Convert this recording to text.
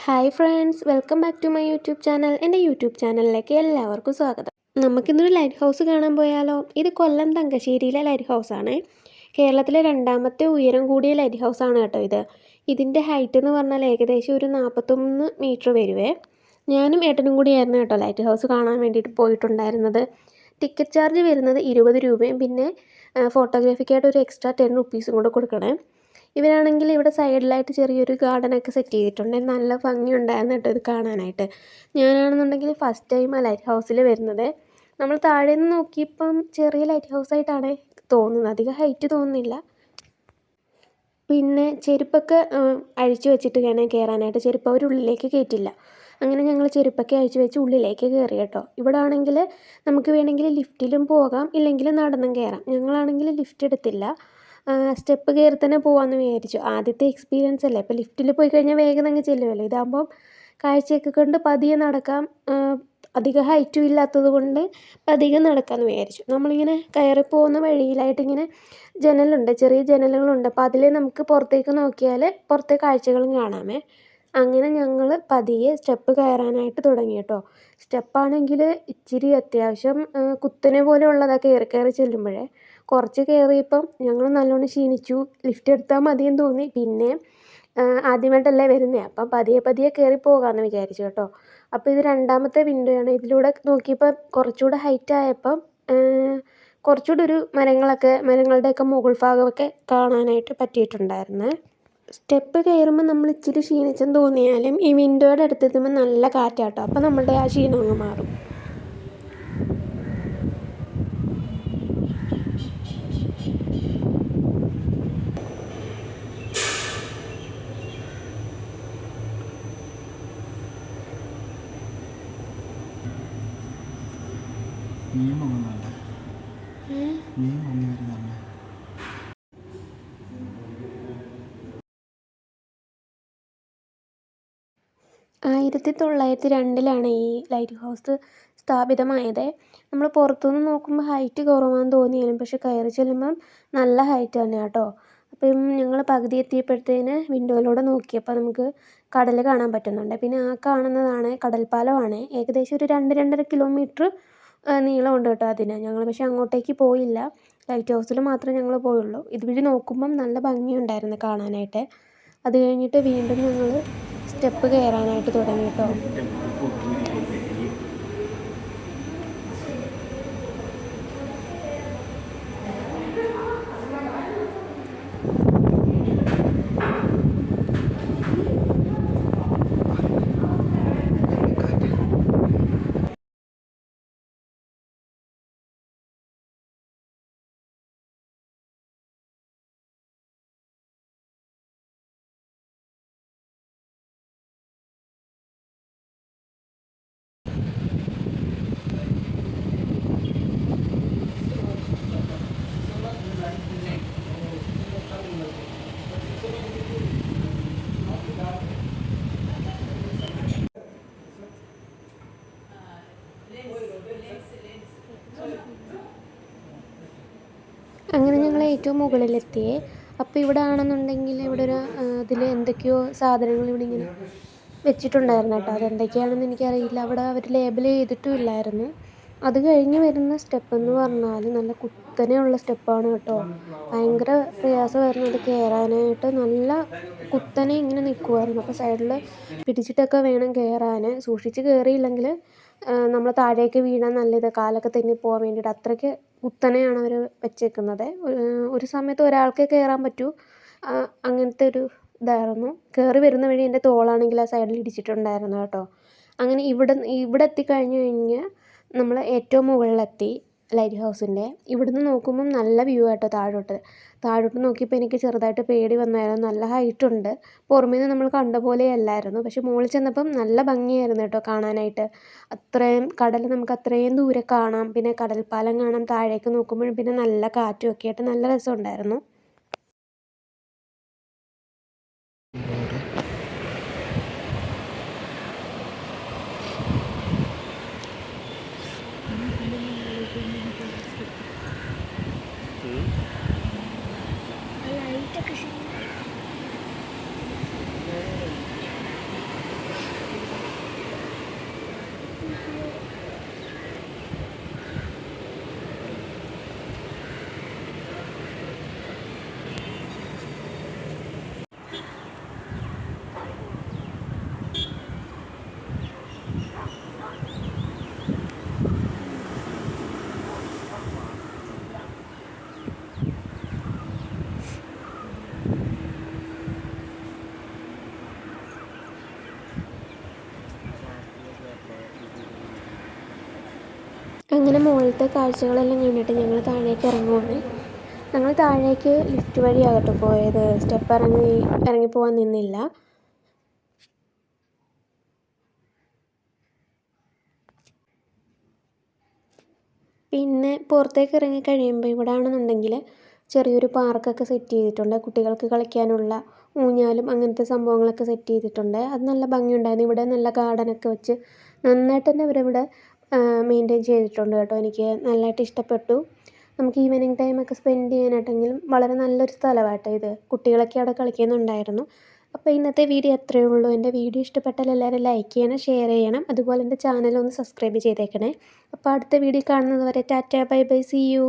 Hi friends, welcome back to my YouTube channel. എൻ്റെ YouTube ചാനലിലേക്ക് എല്ലാവർക്കും സ്വാഗതം. നമുക്കിന്നൊരു ലൈറ്റ് ഹൗസ് കാണാൻ പോയാലോ? ഇത് കൊല്ലം തങ്കശ്ശേരിയിലെ ലൈറ്റ് ഹൗസാണ്. കേരളത്തിലെ രണ്ടാമത്തെ ഉയരം കൂടിയ ലൈറ്റ് ഹൗസാണ് കേട്ടോ ഇത്. ഇതിൻ്റെ ഹൈറ്റ് എന്ന് പറഞ്ഞാൽ ഏകദേശം ഒരു 41 മീറ്റർ വരുവേ. ഞാനും ഏട്ടനും കൂടിയായിരുന്നു കേട്ടോ ലൈറ്റ് ഹൗസ് കാണാൻ വേണ്ടിയിട്ട് പോയിട്ടുണ്ടായിരുന്നത്. ടിക്കറ്റ് ചാർജ് വരുന്നത് 20 രൂപയും പിന്നെ ഫോട്ടോഗ്രാഫിക്കായിട്ട് ഒരു എക്സ്ട്രാ 10 റുപ്പീസും കൂടെ കൊടുക്കണേ. ഇവരാണെങ്കിൽ ഇവിടെ സൈഡിലായിട്ട് ചെറിയൊരു ഗാർഡനൊക്കെ സെറ്റ് ചെയ്തിട്ടുണ്ട്. നല്ല ഭംഗിയുണ്ടായിരുന്നു കേട്ടോ ഇത് കാണാനായിട്ട്. ഞാനാണെന്നുണ്ടെങ്കിൽ ഫസ്റ്റ് ടൈം ആ ലൈറ്റ് ഹൗസിൽ വരുന്നത്. നമ്മൾ താഴെ നിന്ന് നോക്കിയപ്പം ചെറിയ ലൈറ്റ് ഹൗസായിട്ടാണ് തോന്നുന്നത്, അധികം ഹൈറ്റ് തോന്നുന്നില്ല. പിന്നെ ചെരുപ്പൊക്കെ അഴിച്ചു വെച്ചിട്ട് വേണം കയറാനായിട്ട്. ചെരുപ്പ് അവർ ഉള്ളിലേക്ക് കയറ്റില്ല. അങ്ങനെ ഞങ്ങൾ ചെരുപ്പൊക്കെ അഴിച്ചു വെച്ച് ഉള്ളിലേക്ക് കയറി കേട്ടോ. ഇവിടെ ആണെങ്കിൽ നമുക്ക് വേണമെങ്കിൽ ലിഫ്റ്റിലും പോകാം, ഇല്ലെങ്കിൽ നടന്നും കയറാം. ഞങ്ങളാണെങ്കിൽ ലിഫ്റ്റ് എടുത്തില്ല, സ്റ്റെപ്പ് കയറി തന്നെ പോകാമെന്ന് വിചാരിച്ചു. ആദ്യത്തെ എക്സ്പീരിയൻസ് അല്ലേ, ഇപ്പോൾ ലിഫ്റ്റിൽ പോയി കഴിഞ്ഞാൽ വേഗം അങ്ങ് ചെല്ലുമല്ലോ. ഇതാകുമ്പം കാഴ്ചയൊക്കെ കണ്ട് പതിയെ നടക്കാം. അധികം ഹൈറ്റും ഇല്ലാത്തത് കൊണ്ട് പതിയെ നടക്കാമെന്ന് വിചാരിച്ചു. നമ്മളിങ്ങനെ കയറി പോകുന്ന വഴിയിലായിട്ടിങ്ങനെ ജനലുണ്ട്, ചെറിയ ജനലുകളുണ്ട്. അപ്പോൾ അതിൽ നമുക്ക് പുറത്തേക്ക് നോക്കിയാൽ പുറത്തെ കാഴ്ചകളും കാണാമേ. അങ്ങനെ ഞങ്ങൾ പതിയെ സ്റ്റെപ്പ് കയറാനായിട്ട് തുടങ്ങി കേട്ടോ. സ്റ്റെപ്പാണെങ്കിൽ ഇച്ചിരി അത്യാവശ്യം കുത്തനെ പോലെ ഉള്ളതാണ് കയറി കയറി ചെല്ലുമ്പോഴേ. കുറച്ച് കയറിയപ്പം ഞങ്ങൾ നല്ലോണം ക്ഷീണിച്ചു. ലിഫ്റ്റ് എടുത്താൽ മതിയെന്ന് തോന്നി. പിന്നെ ആദ്യമായിട്ടല്ലേ വരുന്നത്, അപ്പം പതിയെ പതിയെ കയറി പോകാമെന്ന് വിചാരിച്ചു കേട്ടോ. അപ്പോൾ ഇത് രണ്ടാമത്തെ വിൻഡോ ആണ്. ഇതിലൂടെ നോക്കിയപ്പോൾ കുറച്ചുകൂടെ ഹൈറ്റ് ആയപ്പം കുറച്ചുകൂടെ ഒരു മരങ്ങളുടെയൊക്കെ മുകൾ ഭാഗമൊക്കെ കാണാനായിട്ട് പറ്റിയിട്ടുണ്ടായിരുന്നു. സ്റ്റെപ്പ് കയറുമ്പോൾ നമ്മൾ ഇച്ചിരി ക്ഷീണിച്ചെന്ന് തോന്നിയാലും ഈ വിൻഡോയുടെ അടുത്തെത്തുമ്പോൾ നല്ല കാറ്റാട്ടോ. അപ്പോൾ നമ്മളുടെ ആ ക്ഷീണം അങ്ങ് മാറും. മീൻ പൊങ്ങുന്നുണ്ട്. മീൻ പൊങ്ങി വരുന്നുണ്ട്. 1902 ഈ ലൈറ്റ് ഹൗസ് സ്ഥാപിതമായത്. നമ്മൾ പുറത്തുനിന്ന് നോക്കുമ്പോൾ ഹൈറ്റ് കുറവാണെന്ന് തോന്നിയാലും പക്ഷെ കയറി ചെല്ലുമ്പം നല്ല ഹൈറ്റ് തന്നെയാണ് കേട്ടോ. അപ്പം ഞങ്ങൾ പകുതി എത്തിയപ്പോഴത്തേന് വിൻഡോയിലൂടെ നോക്കിയപ്പോൾ നമുക്ക് കടൽ കാണാൻ പറ്റുന്നുണ്ട്. പിന്നെ ആ കാണുന്നതാണ് കടൽപ്പാലമാണ്. ഏകദേശം ഒരു 2-2.5 കിലോമീറ്റർ നീളമുണ്ട് കേട്ടോ അതിന്. ഞങ്ങൾ പക്ഷേ അങ്ങോട്ടേക്ക് പോയില്ല, ലൈറ്റ് ഹൗസിൽ മാത്രമേ ഞങ്ങൾ പോയുള്ളൂ. ഇതുവഴി നോക്കുമ്പം നല്ല ഭംഗിയുണ്ടായിരുന്നു കാണാനായിട്ട്. അത് കഴിഞ്ഞിട്ട് വീണ്ടും ഞങ്ങൾ സ്റ്റെപ്പ് കയറാനായിട്ട് തുടങ്ങി കേട്ടോ. അങ്ങനെ ഞങ്ങൾ ഏറ്റവും മുകളിലെത്തിയേ. അപ്പോൾ ഇവിടെ ആണെന്നുണ്ടെങ്കിൽ ഇവിടെ ഒരു ഇതിൽ എന്തൊക്കെയോ സാധനങ്ങൾ ഇവിടെ ഇങ്ങനെ വെച്ചിട്ടുണ്ടായിരുന്നു കേട്ടോ. അതെന്തൊക്കെയാണെന്ന് എനിക്കറിയില്ല. അവിടെ അവർ ലേബൽ ചെയ്തിട്ടും ഇല്ലായിരുന്നു. അത് കഴിഞ്ഞ് വരുന്ന സ്റ്റെപ്പ് എന്ന് പറഞ്ഞാൽ നല്ല കുത്തനെയുള്ള സ്റ്റെപ്പാണ് കേട്ടോ. ഭയങ്കര പ്രയാസമായിരുന്നു അത് കയറാനായിട്ട്. നല്ല കുത്തനെ ഇങ്ങനെ നിൽക്കുമായിരുന്നു. അപ്പോൾ സൈഡിൽ പിടിച്ചിട്ടൊക്കെ വേണം കയറാൻ. സൂക്ഷിച്ച് കയറിയില്ലെങ്കിൽ നമ്മൾ താഴേക്ക് വീഴാൻ നല്ലത്, കാലൊക്കെ തെന്നി പോകാൻ വേണ്ടിയിട്ട്. അത്രയ്ക്ക് കുത്തനെയാണ് അവർ വെച്ചേക്കുന്നത്. ഒരു സമയത്ത് ഒരാൾക്കേ കയറാൻ പറ്റൂ, അങ്ങനത്തെ ഒരു ഇതായിരുന്നു. കയറി വരുന്ന വഴി എൻ്റെ തോളാണെങ്കിൽ ആ സൈഡിൽ ഇടിച്ചിട്ടുണ്ടായിരുന്നു കേട്ടോ. അങ്ങനെ ഇവിടെ എത്തിക്കഴിഞ്ഞ് കഴിഞ്ഞാൽ നമ്മൾ ഏറ്റവും മുകളിലെത്തി ലൈറ്റ് ഹൗസിൻ്റെ. ഇവിടുന്ന് നോക്കുമ്പം നല്ല വ്യൂ ആട്ടോ താഴോട്ട് നോക്കിയപ്പോൾ എനിക്ക് ചെറുതായിട്ട് പേടി വന്നായിരുന്നു. നല്ല ഹൈറ്റുണ്ട്, പുറമേ നിന്ന് നമ്മൾ കണ്ട പോലെയല്ലായിരുന്നു. പക്ഷെ മുകളിൽ ചെന്നപ്പം നല്ല ഭംഗിയായിരുന്നു കേട്ടോ കാണാനായിട്ട്. അത്രയും കടൽ നമുക്ക് അത്രയും ദൂരെ കാണാം. പിന്നെ കടൽപ്പാലം കാണാം. താഴേക്ക് നോക്കുമ്പോഴും പിന്നെ നല്ല കാറ്റും ഒക്കെ ആയിട്ട് നല്ല രസമുണ്ടായിരുന്നു. അങ്ങനെ മുകളിലത്തെ കാഴ്ചകളെല്ലാം കണ്ടിട്ട് ഞങ്ങൾ താഴേക്ക് ഇറങ്ങുവാണ്. ഞങ്ങൾ താഴേക്ക് ലിഫ്റ്റ് വഴിയാകട്ടോ പോയത്, സ്റ്റെപ്പ് ഇറങ്ങിപ്പോകാൻ നിന്നില്ല. പിന്നെ പുറത്തേക്ക് ഇറങ്ങി കഴിയുമ്പോൾ ഇവിടെ ആണെന്നുണ്ടെങ്കിൽ ചെറിയൊരു പാർക്കൊക്കെ സെറ്റ് ചെയ്തിട്ടുണ്ട്. കുട്ടികൾക്ക് കളിക്കാനുള്ള ഊഞ്ഞാലും അങ്ങനത്തെ സംഭവങ്ങളൊക്കെ സെറ്റ് ചെയ്തിട്ടുണ്ട്. അത് നല്ല ഭംഗിയുണ്ടായിരുന്നു. ഇവിടെ നല്ല ഗാർഡനൊക്കെ വെച്ച് നന്നായിട്ട് തന്നെ ഇവരിവിടെ മെയിൻറ്റെയിൻ ചെയ്തിട്ടുണ്ട് കേട്ടോ. എനിക്ക് നല്ലതായിട്ട് ഇഷ്ടപ്പെട്ടു. നമുക്ക് ഈവനിങ് ടൈമൊക്കെ സ്പെൻഡ് ചെയ്യാനായിട്ടെങ്കിലും വളരെ നല്ലൊരു സ്ഥലമാട്ടോ ഇത്. കുട്ടികളൊക്കെ അവിടെ കളിക്കുന്നുണ്ടായിരുന്നു. അപ്പോൾ ഇന്നത്തെ വീഡിയോ അത്രയേ ഉള്ളൂ. എൻ്റെ വീഡിയോ ഇഷ്ടപ്പെട്ടാൽ എല്ലാവരും ലൈക്ക് ചെയ്യണം, ഷെയർ ചെയ്യണം. അതുപോലെ എൻ്റെ ചാനലൊന്ന് സബ്സ്ക്രൈബ് ചെയ്തേക്കണേ. അപ്പോൾ അടുത്ത വീഡിയോ കാണുന്നത് വരെ tata, bye bye, see U.